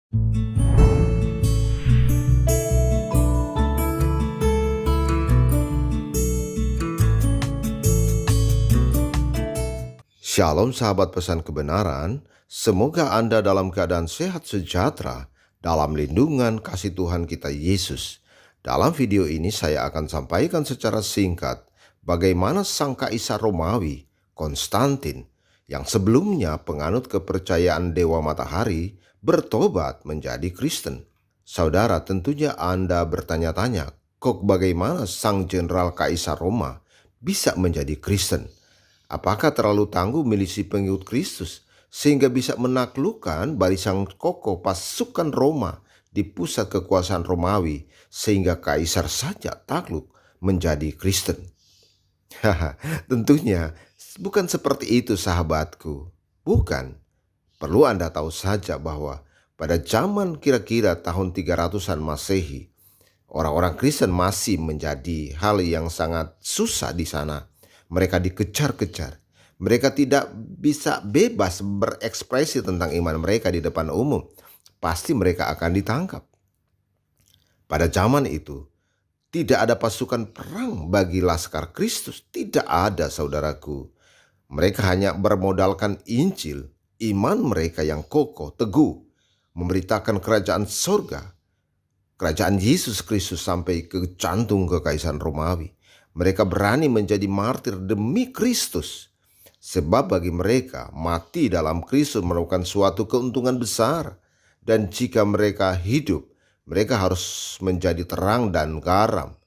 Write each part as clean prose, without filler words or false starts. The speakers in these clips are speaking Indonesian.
Shalom sahabat pesan kebenaran, semoga Anda dalam keadaan sehat sejahtera dalam lindungan kasih Tuhan kita Yesus. Dalam video ini saya akan sampaikan secara singkat bagaimana sang kaisar Romawi, Konstantin, yang sebelumnya penganut kepercayaan Dewa Matahari, bertobat menjadi Kristen. Saudara, tentunya Anda bertanya-tanya, kok bagaimana sang jenderal kaisar Roma bisa menjadi Kristen? Apakah terlalu tangguh milisi pengikut Kristus sehingga bisa menaklukkan barisan kokoh pasukan Roma di pusat kekuasaan Romawi sehingga kaisar saja takluk menjadi Kristen? Tentunya bukan seperti itu sahabatku. Bukan. Perlu Anda tahu saja bahwa pada zaman kira-kira tahun 300-an Masehi, orang-orang Kristen masih menjadi hal yang sangat susah di sana. Mereka dikejar-kejar. Mereka tidak bisa bebas berekspresi tentang iman mereka di depan umum. Pasti mereka akan ditangkap. Pada zaman itu, tidak ada pasukan perang bagi Laskar Kristus. Tidak ada, saudaraku. Mereka hanya bermodalkan Injil, iman mereka yang kokoh, teguh, memberitakan kerajaan sorga, kerajaan Yesus Kristus sampai ke jantung kekaisaran Romawi. Mereka berani menjadi martir demi Kristus. Sebab bagi mereka, mati dalam Kristus merupakan suatu keuntungan besar. Dan jika mereka hidup, mereka harus menjadi terang dan garam,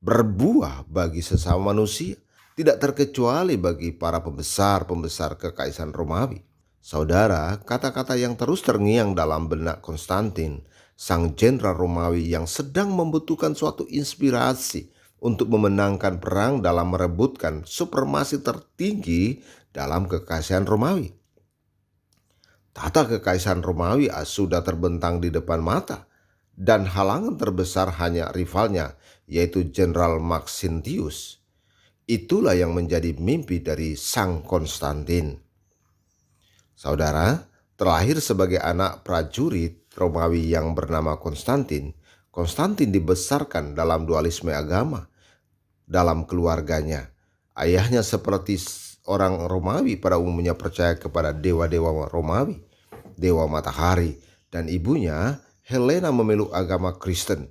berbuah bagi sesama manusia, tidak terkecuali bagi para pembesar-pembesar kekaisaran Romawi. Saudara, kata-kata yang terus terngiang dalam benak Konstantin, sang jenderal Romawi yang sedang membutuhkan suatu inspirasi untuk memenangkan perang dalam merebutkan supremasi tertinggi dalam kekaisaran Romawi. Tata kekaisaran Romawi sudah terbentang di depan mata, dan halangan terbesar hanya rivalnya, yaitu Jenderal Maxentius. Itulah yang menjadi mimpi dari sang Konstantin. Saudara, terlahir sebagai anak prajurit Romawi yang bernama Konstantin, Konstantin dibesarkan dalam dualisme agama dalam keluarganya. Ayahnya seperti orang Romawi pada umumnya percaya kepada dewa-dewa Romawi, dewa matahari, dan ibunya Helena memeluk agama Kristen.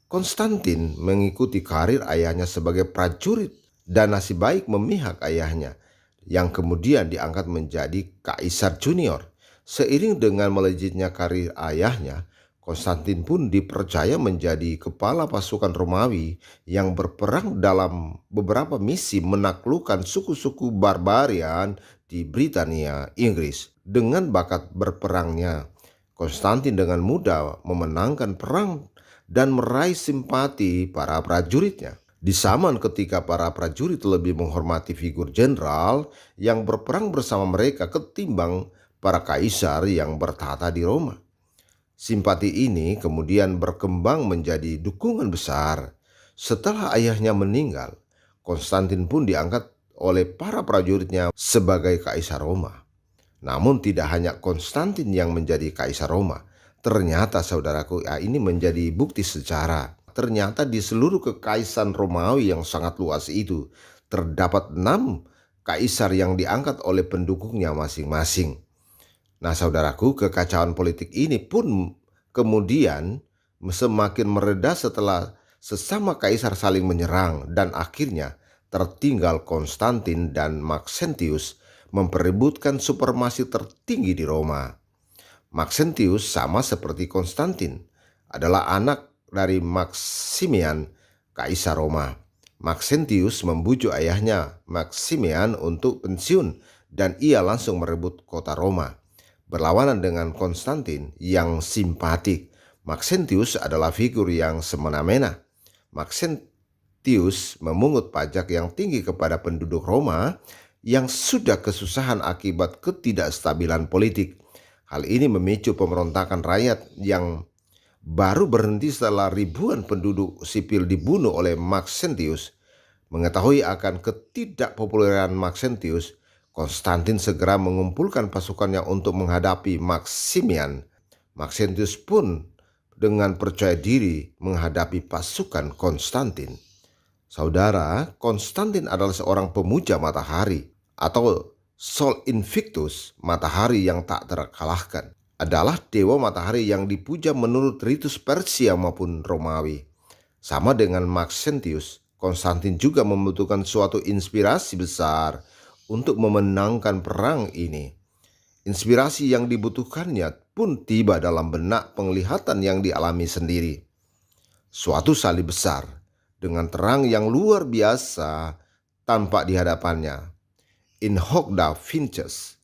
Konstantin mengikuti karir ayahnya sebagai prajurit dan nasib baik memihak ayahnya, yang kemudian diangkat menjadi kaisar junior. Seiring dengan melejitnya karir ayahnya, Konstantin pun dipercaya menjadi kepala pasukan Romawi yang berperang dalam beberapa misi menaklukkan suku-suku barbarian di Britania, Inggris. Dengan bakat berperangnya, Konstantin dengan mudah memenangkan perang dan meraih simpati para prajuritnya. Di zaman ketika para prajurit lebih menghormati figur jenderal yang berperang bersama mereka ketimbang para kaisar yang bertahta di Roma. Simpati ini kemudian berkembang menjadi dukungan besar. Setelah ayahnya meninggal, Konstantin pun diangkat oleh para prajuritnya sebagai kaisar Roma. Namun tidak hanya Konstantin yang menjadi kaisar Roma. Ternyata saudaraku, ini menjadi bukti sejarah. Ternyata di seluruh kekaisaran Romawi yang sangat luas itu, terdapat 6 kaisar yang diangkat oleh pendukungnya masing-masing. Nah saudaraku, kekacauan politik ini pun kemudian semakin mereda setelah sesama kaisar saling menyerang dan akhirnya tertinggal Konstantin dan Maxentius memperebutkan supremasi tertinggi di Roma. Maxentius sama seperti Konstantin, adalah anak dari Maximian, kaisar Roma. Maxentius membujuk ayahnya Maximian untuk pensiun dan ia langsung merebut kota Roma. Berlawanan dengan Konstantin yang simpatik, Maxentius adalah figur yang semena-mena. Maxentius memungut pajak yang tinggi kepada penduduk Roma yang sudah kesusahan akibat ketidakstabilan politik. Hal ini memicu pemberontakan rakyat yang baru berhenti setelah ribuan penduduk sipil dibunuh oleh Maxentius. Mengetahui akan ketidakpopuleran Maxentius, Konstantin segera mengumpulkan pasukannya untuk menghadapi Maximian. Maxentius pun dengan percaya diri menghadapi pasukan Konstantin. Saudara, Konstantin adalah seorang pemuja matahari atau Sol Invictus, matahari yang tak terkalahkan. Adalah dewa matahari yang dipuja menurut ritus Persia maupun Romawi. Sama dengan Maxentius, Konstantin juga membutuhkan suatu inspirasi besar untuk memenangkan perang ini. Inspirasi yang dibutuhkannya pun tiba dalam benak penglihatan yang dialami sendiri. Suatu salib besar dengan terang yang luar biasa tampak di hadapannya. In hoc da vinces,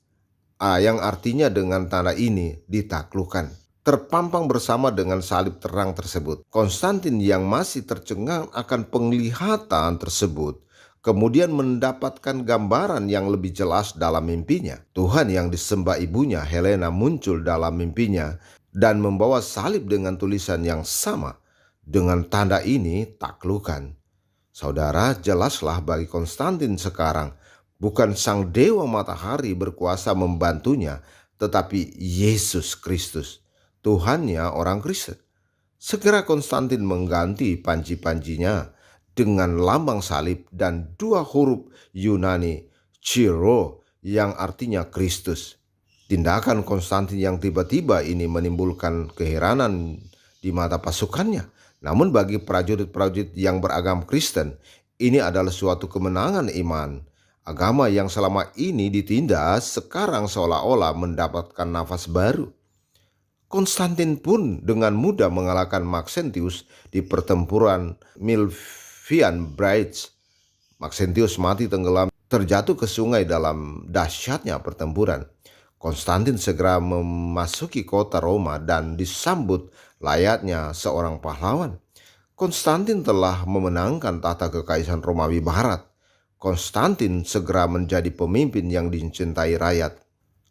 yang artinya dengan tanda ini ditaklukkan. Terpampang bersama dengan salib terang tersebut. Konstantin yang masih tercengang akan penglihatan tersebut kemudian mendapatkan gambaran yang lebih jelas dalam mimpinya. Tuhan yang disembah ibunya Helena muncul dalam mimpinya dan membawa salib dengan tulisan yang sama. Dengan tanda ini taklukan. Saudara, jelaslah bagi Konstantin sekarang bukan sang dewa matahari berkuasa membantunya, tetapi Yesus Kristus, Tuhannya orang Kristen. Segera Konstantin mengganti panji-panjinya dengan lambang salib dan dua huruf Yunani, Chiro, yang artinya Kristus. Tindakan Konstantin yang tiba-tiba ini menimbulkan keheranan di mata pasukannya. Namun bagi prajurit-prajurit yang beragama Kristen, ini adalah suatu kemenangan iman. Agama yang selama ini ditindas sekarang seolah-olah mendapatkan nafas baru. Konstantin pun dengan mudah mengalahkan Maxentius di pertempuran Milvian Bridge. Maxentius mati tenggelam terjatuh ke sungai dalam dahsyatnya pertempuran. Konstantin segera memasuki kota Roma dan disambut layaknya seorang pahlawan. Konstantin telah memenangkan tahta kekaisaran Romawi Barat. Konstantin segera menjadi pemimpin yang dicintai rakyat.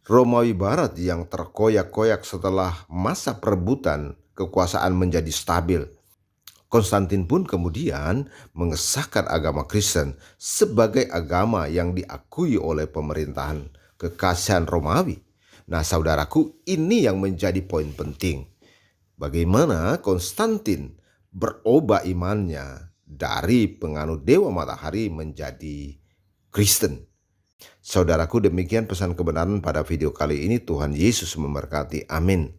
Romawi Barat yang terkoyak-koyak setelah masa perebutan kekuasaan menjadi stabil. Konstantin pun kemudian mengesahkan agama Kristen sebagai agama yang diakui oleh pemerintahan kekaisaran Romawi. Nah, saudaraku, ini yang menjadi poin penting. Bagaimana Konstantin berubah imannya dari penganut dewa matahari menjadi Kristen. Saudaraku, demikian pesan kebenaran pada video kali ini. Tuhan Yesus memberkati. Amin.